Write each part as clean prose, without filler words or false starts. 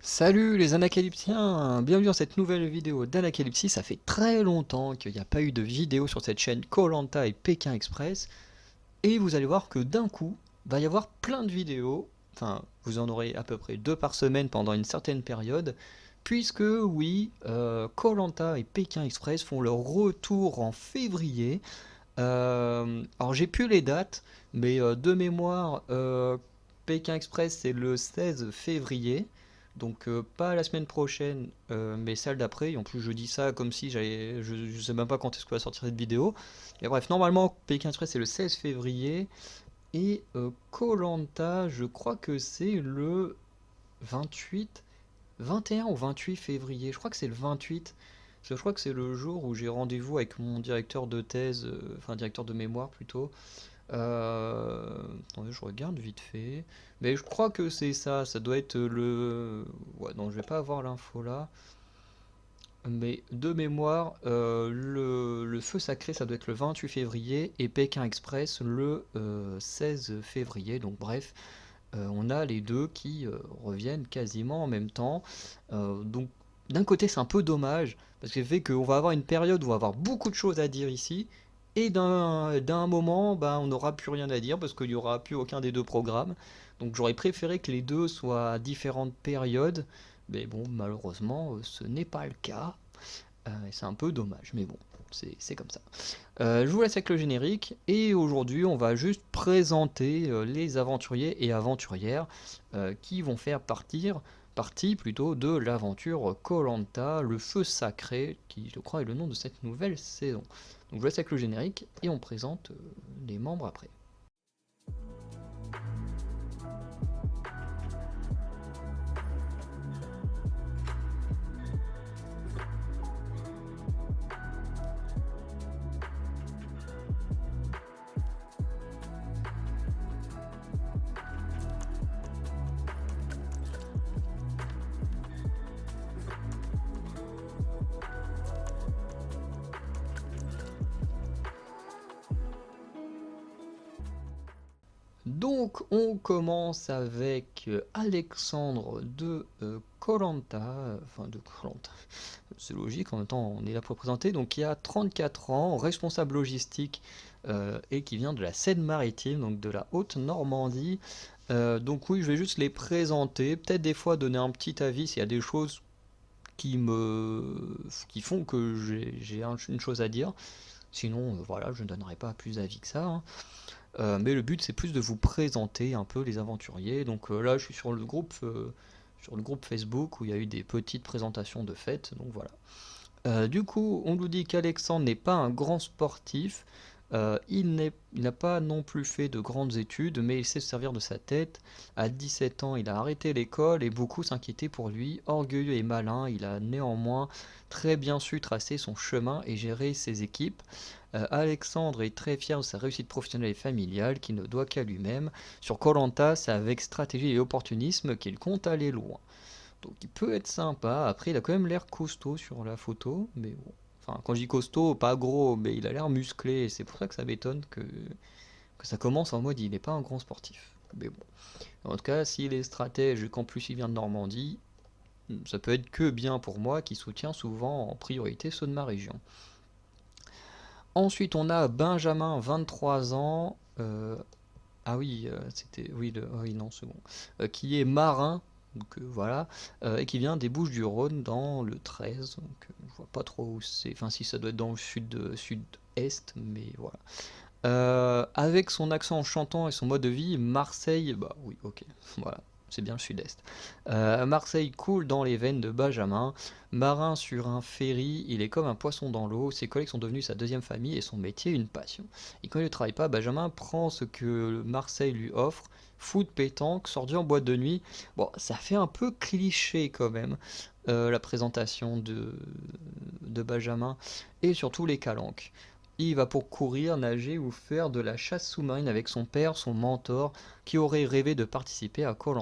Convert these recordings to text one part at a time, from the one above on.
Salut les Anacalyptiens, bienvenue dans cette nouvelle vidéo d'Anacalypsie. Ça fait très longtemps qu'il n'y a pas eu de vidéo sur cette chaîne koh et Pékin Express. Et vous allez voir que d'un coup, va y avoir plein de vidéos. Enfin, vous en aurez à peu près deux par semaine pendant une certaine période. Puisque oui, koh et Pékin Express font leur retour en février. Alors j'ai plus les dates, mais de mémoire, Pékin Express c'est le 16 février, donc pas la semaine prochaine, mais celle d'après. Et en plus je dis ça comme si je sais même pas quand est-ce que va sortir cette vidéo. Et bref, normalement Pékin Express c'est le 16 février et koh je crois que c'est le 28, 21 ou 28 février. Je crois que c'est le 28. Parce que je crois que c'est le jour où j'ai rendez-vous avec mon directeur de thèse, enfin directeur de mémoire plutôt. Attendez, je regarde vite fait. Mais je crois que c'est ça, ça doit être le... Ouais, non, je vais pas avoir l'info là. Mais de mémoire, le feu sacré, ça doit être le 28 février et Pékin Express le 16 février. Donc bref, on a les deux qui reviennent quasiment en même temps. Donc d'un côté c'est un peu dommage, parce que ça fait qu'on va avoir une période où on va avoir beaucoup de choses à dire ici, et d'un moment bah, on n'aura plus rien à dire, parce qu'il n'y aura plus aucun des deux programmes. Donc j'aurais préféré que les deux soient à différentes périodes, mais bon malheureusement ce n'est pas le cas. C'est un peu dommage, mais bon, c'est comme ça. Je vous laisse avec le générique, et aujourd'hui on va juste présenter les aventuriers et aventurières qui vont faire partie plutôt de l'aventure koh le feu sacré, qui je crois est le nom de cette nouvelle saison. Donc je vous laisse avec le générique, et on présente les membres après. Donc on commence avec Alexandre de koh enfin de koh, c'est logique, en même temps on est là pour présenter, donc il a 34 ans, responsable logistique, et qui vient de la Seine-Maritime, donc de la Haute-Normandie. Donc oui, je vais juste les présenter, peut-être des fois donner un petit avis s'il y a des choses qui font que j'ai une chose à dire. Sinon, voilà, je ne donnerai pas plus d'avis que ça, hein. Mais le but c'est plus de vous présenter un peu les aventuriers. Donc là je suis sur le groupe Facebook où il y a eu des petites présentations de fêtes, donc voilà. Du coup, on nous dit qu'Alexandre n'est pas un grand sportif. Il n'a pas non plus fait de grandes études, mais il sait se servir de sa tête. À 17 ans, il a arrêté l'école et beaucoup s'inquiétaient pour lui. Orgueilleux et malin, il a néanmoins très bien su tracer son chemin et gérer ses équipes. Alexandre est très fier de sa réussite professionnelle et familiale qu'il ne doit qu'à lui-même. Sur koh c'est avec stratégie et opportunisme qu'il compte aller loin. Donc il peut être sympa. Après, il a quand même l'air costaud sur la photo, mais bon. Enfin, quand je dis costaud, pas gros, mais il a l'air musclé, et c'est pour ça que ça m'étonne que ça commence en mode il n'est pas un grand sportif. Mais bon. En tout cas, s'il est stratège et qu'en plus il vient de Normandie, ça peut être que bien pour moi qui soutient souvent en priorité ceux de ma région. Ensuite, on a Benjamin, 23 ans. Ah oui, c'était. Oui, oui, non, c'est bon. Qui est marin, donc voilà, et qui vient des Bouches-du-Rhône dans le 13. Donc je vois pas trop où c'est. Enfin, si ça doit être dans le sud-est, mais voilà. Avec son accent en chantant et son mode de vie, Marseille, bah oui, ok, voilà, c'est bien le sud-est. Marseille coule dans les veines de Benjamin. Marin sur un ferry, il est comme un poisson dans l'eau. Ses collègues sont devenus sa deuxième famille et son métier une passion. Et quand il ne travaille pas, Benjamin prend ce que Marseille lui offre. Foot, pétanque, sorti en boîte de nuit. Bon, ça fait un peu cliché quand même, la présentation de Benjamin, et surtout les calanques. Il va pour courir, nager ou faire de la chasse sous-marine avec son père, son mentor, qui aurait rêvé de participer à koh.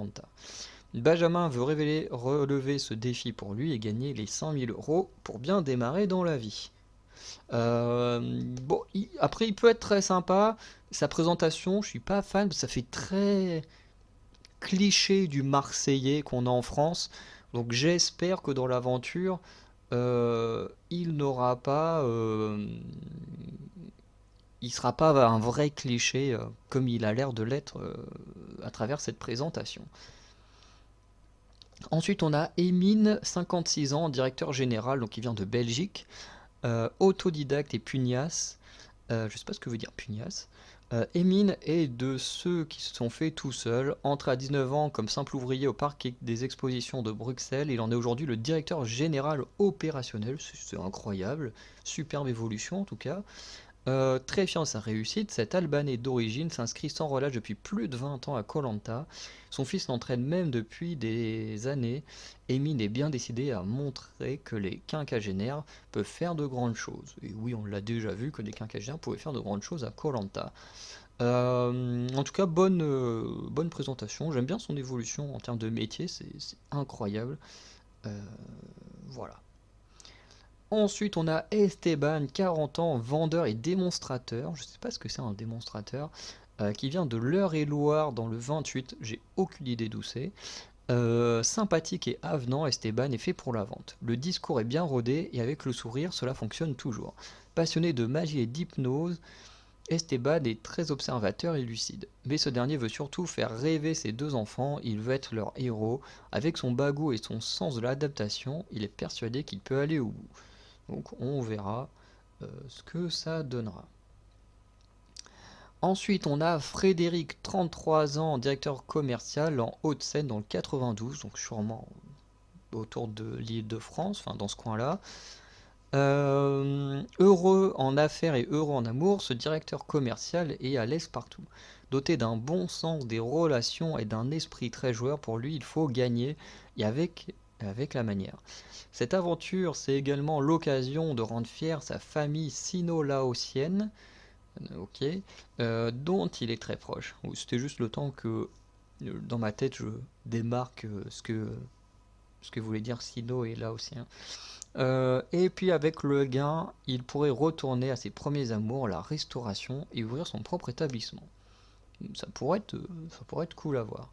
Benjamin veut relever ce défi pour lui et gagner les 5000 euros pour bien démarrer dans la vie. Bon, après, il peut être très sympa. Sa présentation, je suis pas fan, ça fait très cliché du Marseillais qu'on a en France. Donc j'espère que dans l'aventure, il n'aura pas, il sera pas un vrai cliché comme il a l'air de l'être à travers cette présentation. Ensuite, on a Emine, 56 ans, directeur général, donc il vient de Belgique, autodidacte et pugnace. Je ne sais pas ce que veut dire pugnace. Emine est de ceux qui se sont faits tout seuls. Entré à 19 ans comme simple ouvrier au parc des expositions de Bruxelles, il en est aujourd'hui le directeur général opérationnel. C'est incroyable, superbe évolution en tout cas. Très fier de sa réussite, cet Albanais d'origine s'inscrit sans relâche depuis plus de 20 ans à koh Lanta. Son fils l'entraîne même depuis des années. Emine est bien décidé à montrer que les quinquagénaires peuvent faire de grandes choses. Et oui, on l'a déjà vu que des quinquagénaires pouvaient faire de grandes choses à koh Lanta. En tout cas, bonne présentation. J'aime bien son évolution en termes de métier, c'est incroyable. Voilà. Ensuite, on a Esteban, 40 ans, vendeur et démonstrateur. Je ne sais pas ce que c'est un démonstrateur. Qui vient de l'Eure-et-Loir dans le 28. J'ai aucune idée d'où c'est. Sympathique et avenant, Esteban est fait pour la vente. Le discours est bien rodé et avec le sourire, cela fonctionne toujours. Passionné de magie et d'hypnose, Esteban est très observateur et lucide. Mais ce dernier veut surtout faire rêver ses deux enfants, il veut être leur héros. Avec son bagou et son sens de l'adaptation, il est persuadé qu'il peut aller au bout. Donc on verra ce que ça donnera. Ensuite, on a Frédéric, 33 ans, directeur commercial en Hauts-de-Seine dans le 92, donc sûrement autour de l'Île-de-France, enfin dans ce coin-là. Heureux en affaires et heureux en amour, ce directeur commercial est à l'aise partout. Doté d'un bon sens des relations et d'un esprit très joueur, pour lui, il faut gagner et avec la manière. Cette aventure, c'est également l'occasion de rendre fière sa famille sino-laotienne, dont il est très proche. C'était juste le temps que, dans ma tête, je démarque ce que voulait dire sino et laotien. Et puis avec le gain, il pourrait retourner à ses premiers amours, la restauration, et ouvrir son propre établissement. Ça pourrait être cool à voir.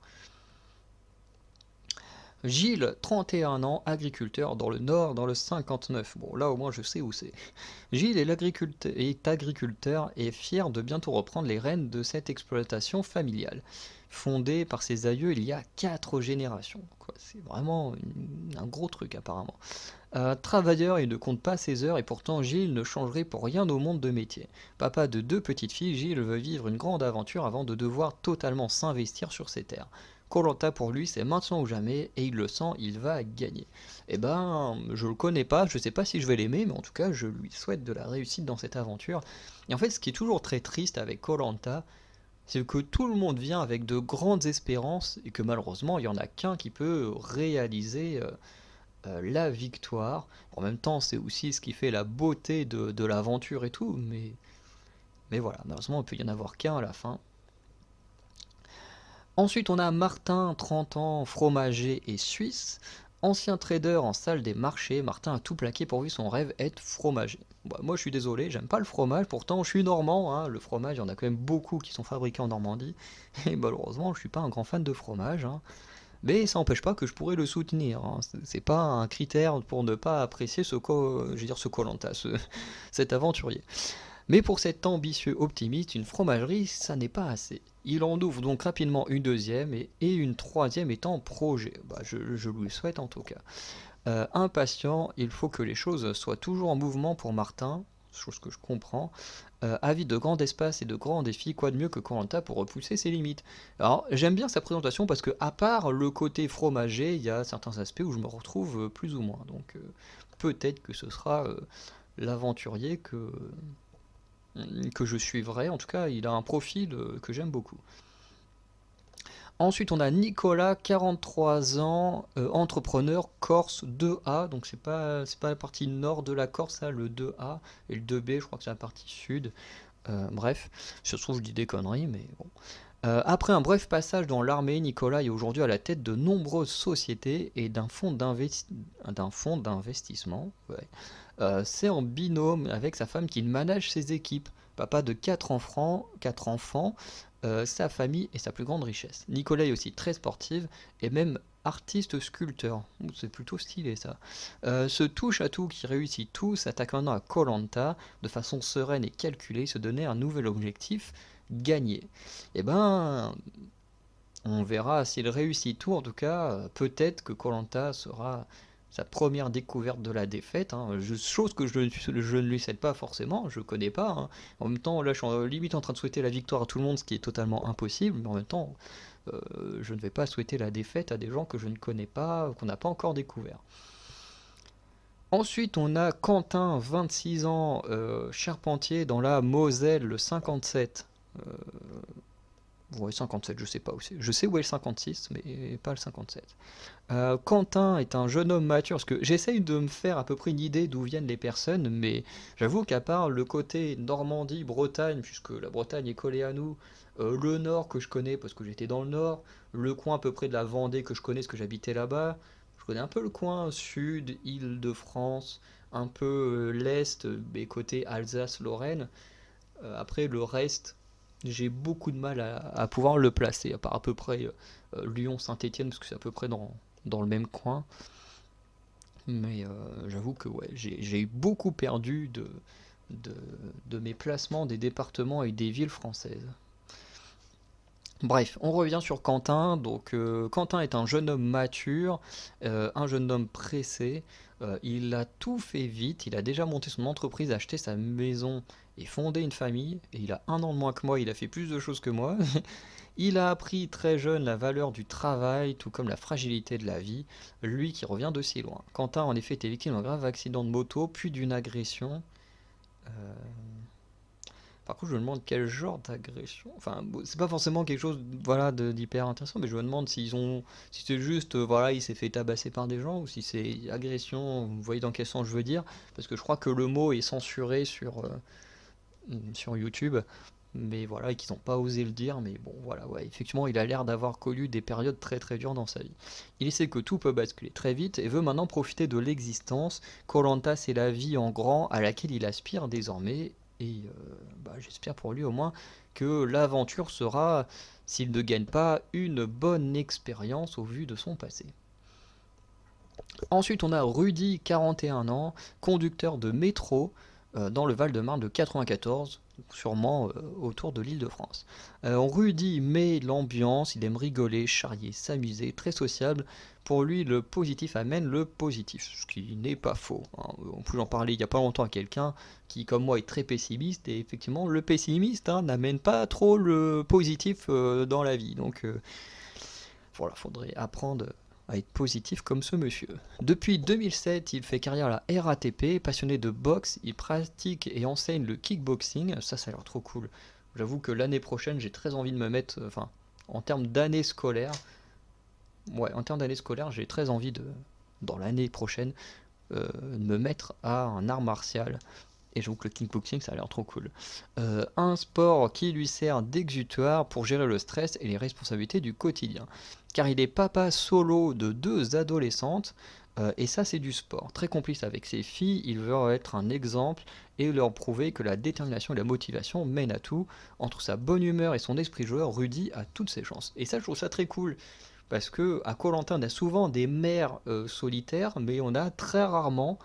Gilles, 31 ans, agriculteur dans le Nord, dans le 59. Bon, là au moins je sais où c'est. Gilles est agriculteur et fier de bientôt reprendre les rênes de cette exploitation familiale. Fondée par ses aïeux il y a 4 générations. C'est vraiment un gros truc apparemment. Travailleur, il ne compte pas ses heures et pourtant Gilles ne changerait pour rien au monde de métier. Papa de 2 petites filles, Gilles veut vivre une grande aventure avant de devoir totalement s'investir sur ses terres. koh Lanta pour lui c'est maintenant ou jamais et il le sent, il va gagner. Eh ben, je le connais pas, je sais pas si je vais l'aimer, mais en tout cas je lui souhaite de la réussite dans cette aventure. Et en fait ce qui est toujours très triste avec koh Lanta, c'est que tout le monde vient avec de grandes espérances et que malheureusement il n'y en a qu'un qui peut réaliser la victoire. En même temps, c'est aussi ce qui fait la beauté de l'aventure et tout, mais voilà, malheureusement, il peut y en avoir qu'un à la fin. Ensuite, on a Martin, 30 ans, fromager et suisse. Ancien trader en salle des marchés, Martin a tout plaqué pour lui, son rêve être fromager. Bah, moi je suis désolé, j'aime pas le fromage, pourtant je suis normand, hein. Le fromage, il y en a quand même beaucoup qui sont fabriqués en Normandie, et malheureusement je suis pas un grand fan de fromage, hein. Mais ça n'empêche pas que je pourrais le soutenir, hein. C'est pas un critère pour ne pas apprécier ce koh Lanta, cet aventurier. Mais pour cet ambitieux optimiste, une fromagerie, ça n'est pas assez. Il en ouvre donc rapidement une deuxième et une troisième est en projet. Bah, je lui le souhaite en tout cas. Impatient, il faut que les choses soient toujours en mouvement pour Martin, chose que je comprends. Avide de grands espaces et de grands défis, quoi de mieux que koh Lanta pour repousser ses limites. Alors j'aime bien sa présentation parce que à part le côté fromager, il y a certains aspects où je me retrouve plus ou moins. Donc peut-être que ce sera l'aventurier que je suivrai. En tout cas, il a un profil que j'aime beaucoup. Ensuite, on a Nicolas, 43 ans, entrepreneur Corse 2A. Donc, c'est pas la partie nord de la Corse, ça, le 2A. Et le 2B, je crois que c'est la partie sud. Bref, ça se trouve, je dis des conneries, mais bon. Après un bref passage dans l'armée, Nicolas est aujourd'hui à la tête de nombreuses sociétés et d'un fonds d'investissement. Ouais. C'est en binôme avec sa femme qu'il manage ses équipes. Papa de 4 enfants, sa famille et sa plus grande richesse. Nicolas est aussi très sportive et même artiste sculpteur. C'est plutôt stylé ça. Ce touche à tout qui réussit tout s'attaque maintenant à koh de façon sereine et calculée, se donner un nouvel objectif, gagner. Et ben, on verra s'il réussit tout. En tout cas, peut-être que koh sera sa première découverte de la défaite, hein. Chose que je ne lui cède pas forcément, je connais pas, hein. En même temps, là, je suis limite en train de souhaiter la victoire à tout le monde, ce qui est totalement impossible, mais en même temps, je ne vais pas souhaiter la défaite à des gens que je ne connais pas, qu'on n'a pas encore découvert. Ensuite, on a Quentin, 26 ans, charpentier dans la Moselle, le 57. Euh, ouais, 57, je sais pas où c'est. Je sais où est le 56, mais pas le 57. Quentin est un jeune homme mature, parce que j'essaye de me faire à peu près une idée d'où viennent les personnes, mais j'avoue qu'à part le côté Normandie, Bretagne, puisque la Bretagne est collée à nous, le Nord que je connais parce que j'étais dans le Nord, le coin à peu près de la Vendée que je connais parce que j'habitais là-bas, je connais un peu le coin Sud, Île-de-France, un peu l'Est, mais côté Alsace-Lorraine. Après le reste, j'ai beaucoup de mal à pouvoir le placer, à part à peu près Lyon-Saint-Étienne, parce que c'est à peu près dans le même coin. Mais j'avoue que ouais, j'ai beaucoup perdu de, de mes placements des départements et des villes françaises. Bref, on revient sur Quentin. Donc, Quentin est un jeune homme mature, un jeune homme pressé. Il a tout fait vite. Il a déjà monté son entreprise, acheté sa maison et fondé une famille. Et il a 1 an de moins que moi. Il a fait plus de choses que moi. Il a appris très jeune la valeur du travail, tout comme la fragilité de la vie. Lui qui revient de si loin. Quentin, en effet, était victime d'un grave accident de moto, puis d'une agression. Euh, Par contre, je me demande quel genre d'agression. Enfin, bon, c'est pas forcément quelque chose, voilà, d'hyper intéressant, mais je me demande si c'est juste, voilà, il s'est fait tabasser par des gens ou si c'est agression. Vous voyez dans quel sens je veux dire? Parce que je crois que le mot est censuré sur YouTube, mais voilà, et qu'ils n'ont pas osé le dire. Mais bon, voilà, ouais, effectivement, il a l'air d'avoir connu des périodes très très dures dans sa vie. Il sait que tout peut basculer très vite et veut maintenant profiter de l'existence. Koh c'est la vie en grand à laquelle il aspire désormais. Et bah, j'espère pour lui au moins que l'aventure sera, s'il ne gagne pas, une bonne expérience au vu de son passé. Ensuite, on a Rudy, 41 ans, conducteur de métro dans le Val-de-Marne de 94, sûrement autour de l'Île-de-France. Rudy met l'ambiance, il aime rigoler, charrier, s'amuser, très sociable. Pour lui, le positif amène le positif, ce qui n'est pas faux, hein. En plus, j'en parlais il n'y a pas longtemps à quelqu'un qui, comme moi, est très pessimiste, et effectivement, le pessimiste, hein, n'amène pas trop le positif dans la vie. Donc, voilà, faudrait apprendre à être positif comme ce monsieur. Depuis 2007, il fait carrière à la RATP, passionné de boxe, il pratique et enseigne le kickboxing, ça a l'air trop cool. J'avoue que l'année prochaine, j'ai très envie de me mettre, enfin, en termes d'année scolaire, ouais, en termes d'année scolaire, j'ai très envie dans l'année prochaine, de me mettre à un art martial. Et j'avoue que le kickboxing, ça a l'air trop cool. Un sport qui lui sert d'exutoire pour gérer le stress et les responsabilités du quotidien. Car il est papa solo de 2 adolescentes, et ça c'est du sport. Très complice avec ses filles, il veut être un exemple et leur prouver que la détermination et la motivation mènent à tout. Entre sa bonne humeur et son esprit joueur, Rudy a toutes ses chances. Et ça je trouve ça très cool. Parce que à koh on a souvent des mères solitaires, mais on a très rarement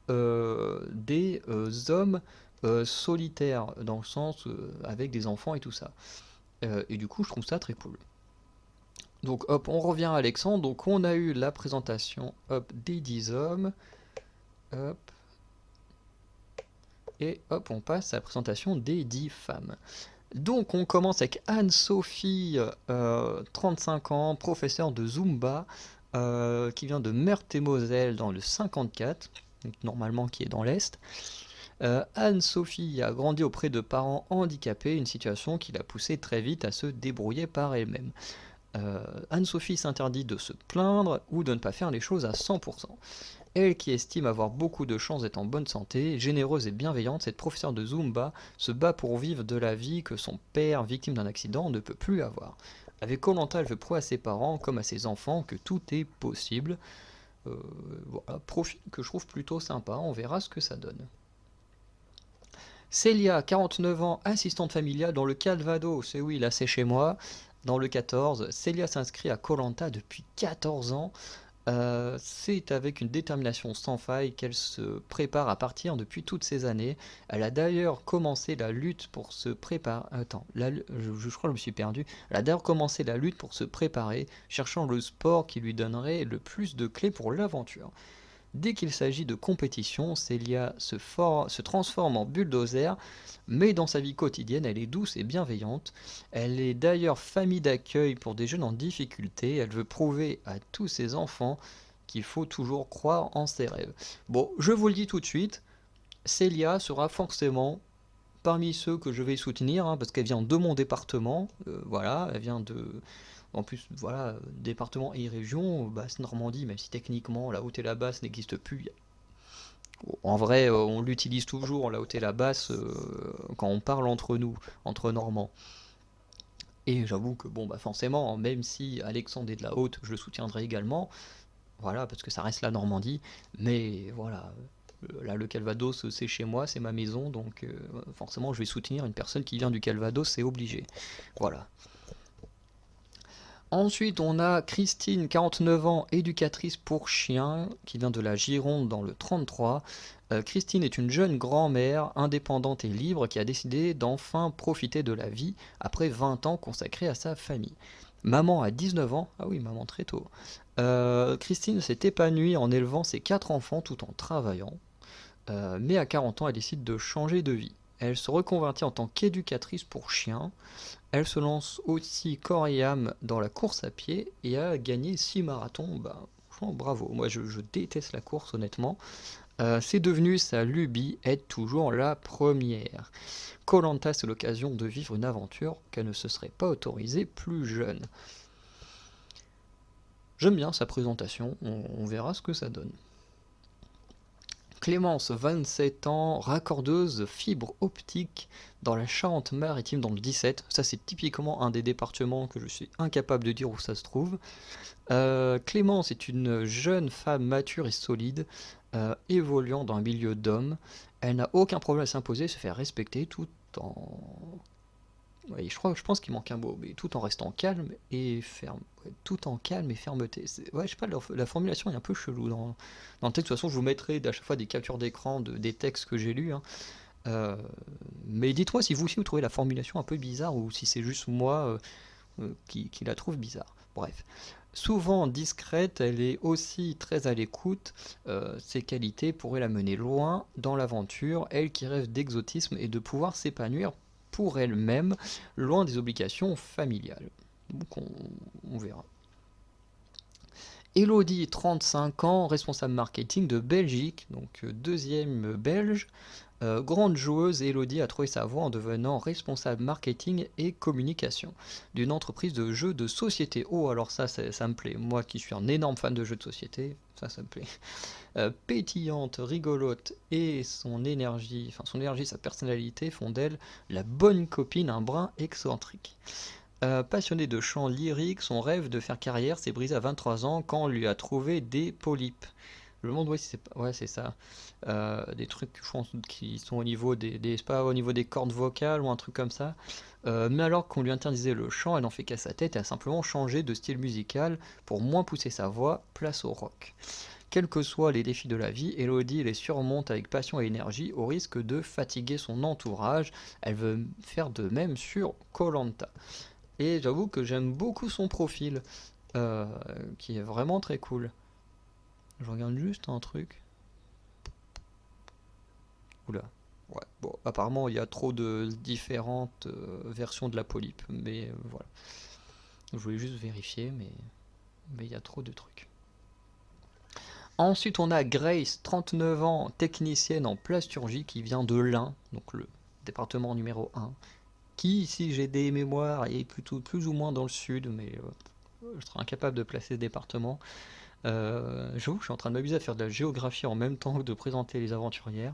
des hommes solitaires, dans le sens avec des enfants et tout ça. Et du coup, je trouve ça très cool. Donc hop, on revient à Alexandre. Donc on a eu la présentation hop, des 10 hommes. Hop. Et hop, on passe à la présentation des 10 femmes. Donc on commence avec Anne-Sophie, 35 ans, professeure de Zumba, qui vient de Meurthe-et-Moselle dans le 54, donc normalement qui est dans l'Est. Anne-Sophie a grandi auprès de parents handicapés, une situation qui l'a poussée très vite à se débrouiller par elle-même. Anne-Sophie s'interdit de se plaindre ou de ne pas faire les choses à 100%. Elle qui estime avoir beaucoup de chance d'être en bonne santé, généreuse et bienveillante, cette professeure de Zumba se bat pour vivre de la vie que son père, victime d'un accident, ne peut plus avoir. Avec koh elle veut prouver à ses parents comme à ses enfants que tout est possible. Voilà, profil que je trouve plutôt sympa, on verra ce que ça donne. Célia, 49 ans, assistante familiale dans le Calvados. Et oui, là c'est chez moi, dans le 14. Célia s'inscrit à koh depuis 14 ans. C'est avec une détermination sans faille qu'elle se prépare à partir depuis toutes ces années. Elle a d'ailleurs commencé la lutte pour se préparer. Attends, je crois que je me suis perdu. Elle a d'ailleurs commencé la lutte pour se préparer, cherchant le sport qui lui donnerait le plus de clés pour l'aventure. Dès qu'il s'agit de compétition, Célia se transforme en bulldozer, mais dans sa vie quotidienne, elle est douce et bienveillante. Elle est d'ailleurs famille d'accueil pour des jeunes en difficulté. Elle veut prouver à tous ses enfants qu'il faut toujours croire en ses rêves. Bon, je vous le dis tout de suite, Célia sera forcément parmi ceux que je vais soutenir, hein, parce qu'elle vient de mon département, voilà, elle vient de... En plus, voilà, département et région, Basse-Normandie, même si techniquement la haute et la basse n'existent plus. En vrai, on l'utilise toujours, la haute et la basse, quand on parle entre nous, entre Normands. Et j'avoue que, bon, forcément, même si Alexandre est de la haute, je le soutiendrai également, voilà, parce que ça reste la Normandie, mais voilà, là, le Calvados, c'est chez moi, c'est ma maison, donc forcément, je vais soutenir une personne qui vient du Calvados, c'est obligé. Voilà. Ensuite, on a Christine, 49 ans, éducatrice pour chiens, qui vient de la Gironde dans le 33. Christine est une jeune grand-mère indépendante et libre qui a décidé d'enfin profiter de la vie après 20 ans consacrés à sa famille. Maman à 19 ans, ah oui, maman très tôt. Christine s'est épanouie en élevant ses 4 enfants tout en travaillant. Mais à 40 ans, elle décide de changer de vie. Elle se reconvertit en tant qu'éducatrice pour chiens. Elle se lance aussi corps et âme dans la course à pied et a gagné 6 marathons. Franchement, bravo. Moi, je déteste la course, honnêtement. C'est devenu sa lubie, être toujours la première. koh c'est l'occasion de vivre une aventure qu'elle ne se serait pas autorisée plus jeune. J'aime bien sa présentation, on verra ce que ça donne. Clémence, 27 ans, raccordeuse fibre optique dans la Charente-Maritime dans le 17. Ça, c'est typiquement un des départements que je suis incapable de dire où ça se trouve. Clémence est une jeune femme mature et solide, évoluant dans un milieu d'hommes. Elle n'a aucun problème à s'imposer, se faire respecter tout en... Ouais, je pense qu'il manque un mot, mais tout en restant calme et ferme. Ouais, tout en calme et fermeté. Ouais, je sais pas, la formulation est un peu chelou dans le texte. De toute façon, je vous mettrai à chaque fois des captures d'écran des textes que j'ai lus, hein. Mais dites-moi si vous aussi vous trouvez la formulation un peu bizarre ou si c'est juste moi qui la trouve bizarre. Bref. Souvent discrète, elle est aussi très à l'écoute. Ses qualités pourraient la mener loin dans l'aventure. Elle qui rêve d'exotisme et de pouvoir s'épanouir pour elle-même, loin des obligations familiales. Donc on verra. Elodie, 35 ans, responsable marketing de Belgique, donc deuxième belge. Grande joueuse, Elodie a trouvé sa voie en devenant responsable marketing et communication d'une entreprise de jeux de société. Oh, alors ça me plaît. Moi qui suis un énorme fan de jeux de société, ça me plaît. Pétillante, rigolote et son énergie, sa personnalité font d'elle la bonne copine, un brin excentrique. Passionnée de chant lyrique, son rêve de faire carrière s'est brisé à 23 ans quand on lui a trouvé des polypes. Je me demande, ouais, c'est ça. Des trucs, je pense, qui sont au niveau c'est pas au niveau des cordes vocales ou un truc comme ça. Mais alors qu'on lui interdisait le chant, elle n'en fait qu'à sa tête et a simplement changé de style musical pour moins pousser sa voix, place au rock. Quels que soient les défis de la vie, Elodie les surmonte avec passion et énergie au risque de fatiguer son entourage. Elle veut faire de même sur koh. Et j'avoue que j'aime beaucoup son profil, qui est vraiment très cool. Je regarde juste un truc. Oula. Ouais, bon, apparemment il y a trop de différentes versions de la polype, mais voilà. Je voulais juste vérifier, mais il y a trop de trucs. Ensuite, on a Grace, 39 ans, technicienne en plasturgie, qui vient de l'Ain, donc le département numéro 1, qui, si j'ai des mémoires, est plutôt plus ou moins dans le sud, mais je serais incapable de placer ce département. J'avoue que je suis en train de m'amuser à faire de la géographie en même temps que de présenter les aventurières,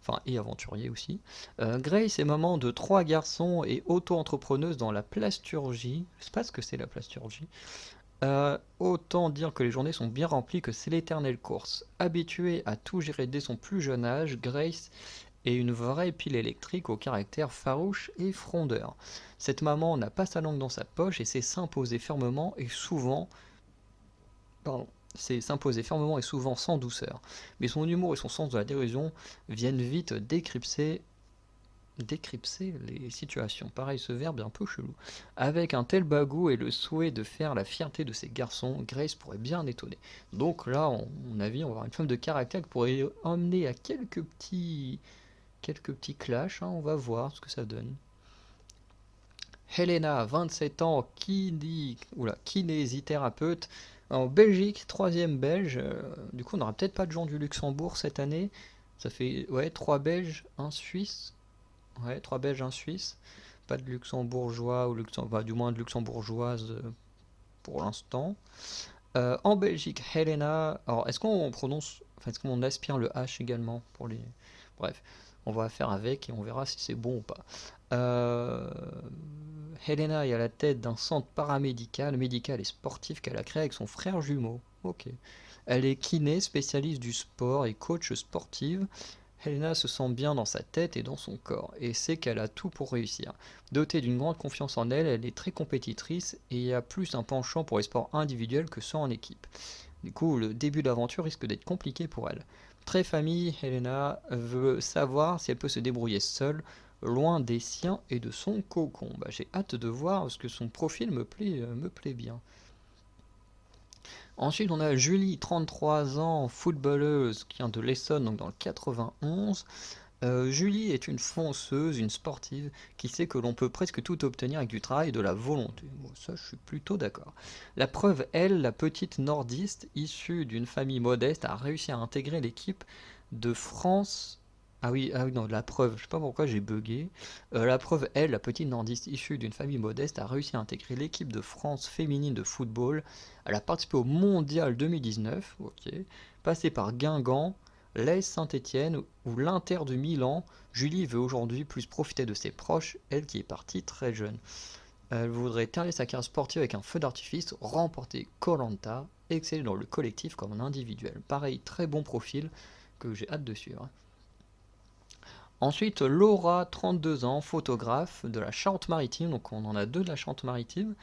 enfin et aventuriers aussi. Grace est maman de 3 garçons et auto-entrepreneuse dans la plasturgie. Je sais pas ce que c'est la plasturgie. Autant dire que les journées sont bien remplies, que c'est l'éternelle course. Habituée à tout gérer dès son plus jeune âge, Grace et une vraie pile électrique au caractère farouche et frondeur. Cette maman n'a pas sa langue dans sa poche et sait s'imposer fermement et souvent... Pardon. C'est s'imposer fermement et souvent sans douceur. Mais son humour et son sens de la dérision viennent vite décrypter les situations. Pareil, ce verbe est un peu chelou. Avec un tel bagou et le souhait de faire la fierté de ses garçons, Grace pourrait bien étonner. Donc là, à mon avis, on va avoir une femme de caractère qui pourrait emmener à quelques petits clashs. On va voir ce que ça donne. Helena, 27 ans, kinésithérapeute en Belgique, troisième belge. Du coup, on n'aura peut-être pas de gens du Luxembourg cette année. Ça fait 3 Belges, un Suisse. Ouais, 3 Belges, un Suisse. Pas de luxembourgeois, du moins de luxembourgeoise pour l'instant. En Belgique, Helena. Alors, est-ce qu'on aspire le H également pour les. Bref, on va faire avec et on verra si c'est bon ou pas. Helena est à la tête d'un centre paramédical, médical et sportif qu'elle a créé avec son frère jumeau. Ok. Elle est kiné, spécialiste du sport et coach sportive. Helena se sent bien dans sa tête et dans son corps, et sait qu'elle a tout pour réussir. Dotée d'une grande confiance en elle, elle est très compétitrice et a plus un penchant pour les sports individuels que ceux en équipe. Du coup, le début de l'aventure risque d'être compliqué pour elle. Très famille, Helena veut savoir si elle peut se débrouiller seule, loin des siens et de son cocon. J'ai hâte de voir parce que son profil me plaît bien. Ensuite, on a Julie, 33 ans, footballeuse, qui vient de l'Essonne, donc dans le 91. Julie est une fonceuse, une sportive, qui sait que l'on peut presque tout obtenir avec du travail et de la volonté. Bon, ça, je suis plutôt d'accord. La preuve, elle, la petite nordiste, issue d'une famille modeste, a réussi à intégrer l'équipe de France. Ah oui, non, la preuve, je sais pas pourquoi j'ai bugué. La preuve, elle, la petite nordiste issue d'une famille modeste, a réussi à intégrer l'équipe de France féminine de football. Elle a participé au Mondial 2019, ok. Passée par Guingamp, l'AS Saint-Étienne ou l'Inter de Milan, Julie veut aujourd'hui plus profiter de ses proches, elle qui est partie très jeune. Elle voudrait terminer sa carrière sportive avec un feu d'artifice, remporter Koh-Lanta, exceller dans le collectif comme un individuel. Pareil, très bon profil que j'ai hâte de suivre. Ensuite, Laura, 32 ans, photographe de la Charente-Maritime, donc on en a deux de la Charente-Maritime,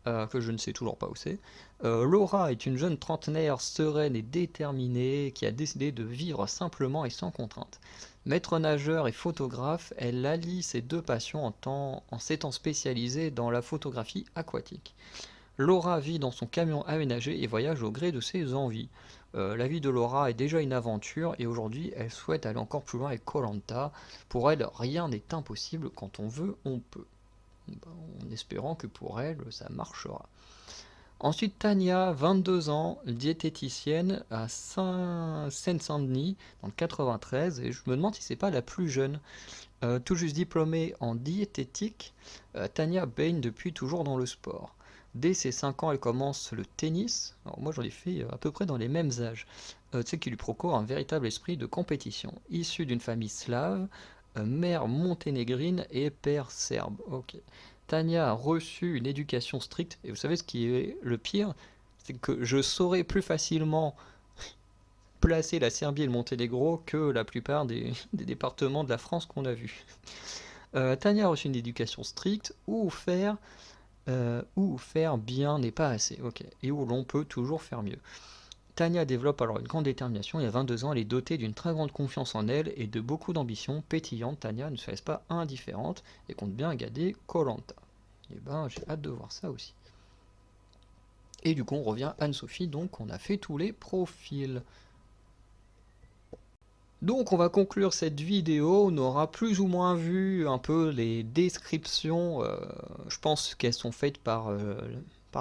que je ne sais toujours pas où c'est. Laura est une jeune trentenaire sereine et déterminée qui a décidé de vivre simplement et sans contrainte. Maître nageur et photographe, elle allie ses deux passions en s'étant spécialisée dans la photographie aquatique. Laura vit dans son camion aménagé et voyage au gré de ses envies. La vie de Laura est déjà une aventure et aujourd'hui elle souhaite aller encore plus loin avec Koh-Lanta. Pour elle, rien n'est impossible, quand on veut, on peut. En espérant que pour elle, ça marchera. Ensuite, Tania, 22 ans, diététicienne à Seine-Saint-Denis, dans le 93, et je me demande si c'est pas la plus jeune. Tout juste diplômée en diététique, Tania baigne depuis toujours dans le sport. Dès ses 5 ans, elle commence le tennis. Alors moi, j'en ai fait à peu près dans les mêmes âges. Qui lui procure un véritable esprit de compétition. Issue d'une famille slave, mère monténégrine et père serbe. Ok. Tania a reçu une éducation stricte. Et vous savez ce qui est le pire? C'est que je saurais plus facilement placer la Serbie et le Monténégro que la plupart des départements de la France qu'on a vus. Tania a reçu une éducation stricte où faire bien n'est pas assez, ok, et où l'on peut toujours faire mieux. Tania développe alors une grande détermination. Il y a 22 ans, elle est dotée d'une très grande confiance en elle et de beaucoup d'ambition. Pétillante, Tania ne se laisse pas indifférente et compte bien garder Koh-Lanta. Et j'ai hâte de voir ça aussi. Et du coup, on revient à Anne-Sophie, donc on a fait tous les profils. Donc on va conclure cette vidéo, on aura plus ou moins vu un peu les descriptions, je pense qu'elles sont faites par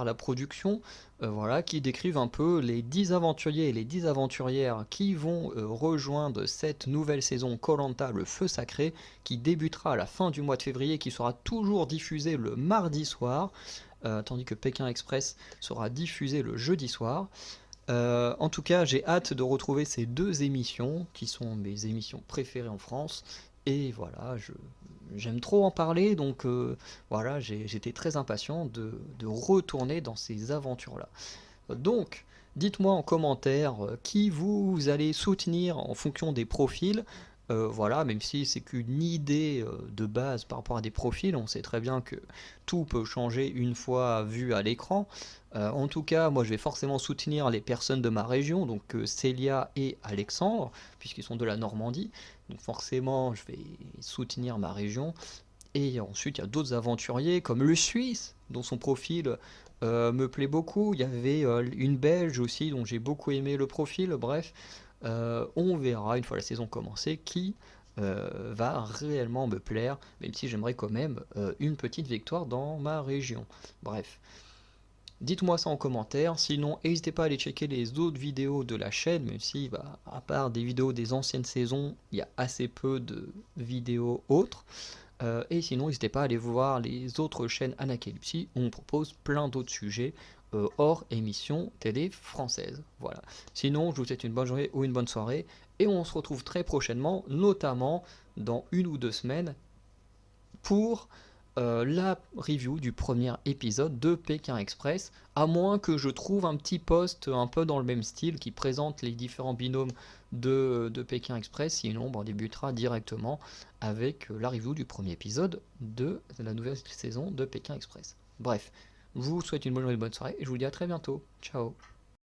la production, voilà, qui décrivent un peu les 10 aventuriers et les 10 aventurières qui vont rejoindre cette nouvelle saison Koh-Lanta, le feu sacré, qui débutera à la fin du mois de février, qui sera toujours diffusé le mardi soir, tandis que Pékin Express sera diffusé le jeudi soir. En tout cas, j'ai hâte de retrouver ces deux émissions, qui sont mes émissions préférées en France, et voilà, j'aime trop en parler, donc voilà, j'étais très impatient de retourner dans ces aventures-là. Donc, dites-moi en commentaire qui vous allez soutenir en fonction des profils. Voilà, même si c'est qu'une idée de base par rapport à des profils, on sait très bien que tout peut changer une fois vu à l'écran. En tout cas, moi je vais forcément soutenir les personnes de ma région, donc Célia et Alexandre, puisqu'ils sont de la Normandie. Donc forcément, je vais soutenir ma région. Et ensuite, il y a d'autres aventuriers comme le Suisse, dont son profil me plaît beaucoup. Il y avait une Belge aussi, dont j'ai beaucoup aimé le profil. Bref, on verra une fois la saison commencée qui va réellement me plaire, même si j'aimerais quand même une petite victoire dans ma région. Bref, dites-moi ça en commentaire. Sinon, n'hésitez pas à aller checker les autres vidéos de la chaîne, même si, bah, à part des vidéos des anciennes saisons, il y a assez peu de vidéos autres. Et sinon, n'hésitez pas à aller voir les autres chaînes Anacalypsie où on propose plein d'autres sujets hors émission télé française. Voilà. Sinon, je vous souhaite une bonne journée ou une bonne soirée et on se retrouve très prochainement, notamment dans 1 ou 2 semaines, pour la review du premier épisode de Pékin Express, à moins que je trouve un petit post un peu dans le même style qui présente les différents binômes de Pékin Express, sinon on débutera directement avec la review du premier épisode de la nouvelle saison de Pékin Express. Bref, je vous souhaite une bonne journée, une bonne soirée et je vous dis à très bientôt. Ciao.